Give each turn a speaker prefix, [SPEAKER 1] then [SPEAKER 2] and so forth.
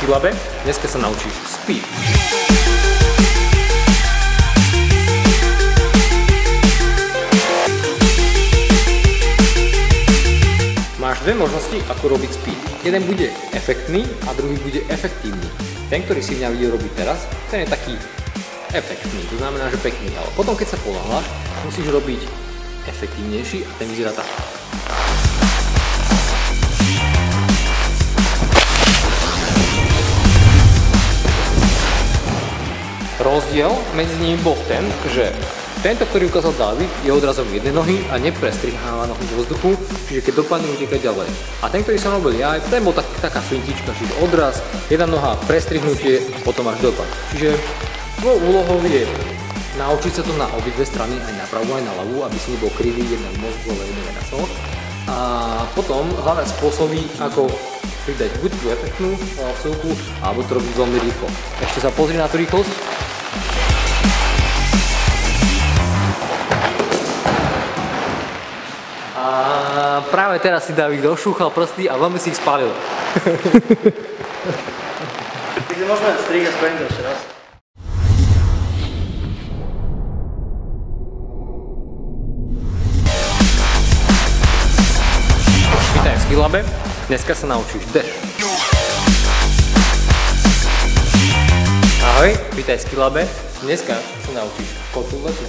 [SPEAKER 1] Skillabe, dneska sa naučíš speed. Máš dve možnosti, ako robiť speed. Jeden bude efektný a druhý bude efektívny. Ten, ktorý si mňa videl robiť teraz, ten je taký efektný, to znamená, že pekný. Ale potom, keď sa ponáhľaš, musíš robiť efektívnejší a ten vyzerá tak. Rozdiel medzi nimi bol ten, že tento, ktorý ukázal Dávid, je odrazom jednej nohy a neprestriháva nohu do vzduchu, čiže keď dopadne, uteká ďalej. A ten, ktorý som robil ja, ten bol taká fintička, čiže odraz, jedna noha, prestrihnutie, potom až dopad. Čiže tvojou úlohou je naučiť sa to na obidve strany, aj na pravú, aj na ľavú, aby si nebol krivý jeden v mozgu, ale jeden na soch. A potom hľadať spôsoby, ako pridať buď tú efektnú vsúku, alebo to robiť veľmi rýchlo. Ešte sa pozri na tú rýchlosť. A práve teraz si David došúchal prsty a veľmi si ich spálil.
[SPEAKER 2] Takže môžeme strihať sprint ešte raz.
[SPEAKER 1] Vítaj v Skillabe, dneska sa naučíš dash. Ahoj, vítaj v Skillabe, dneska sa naučíš kotu letu.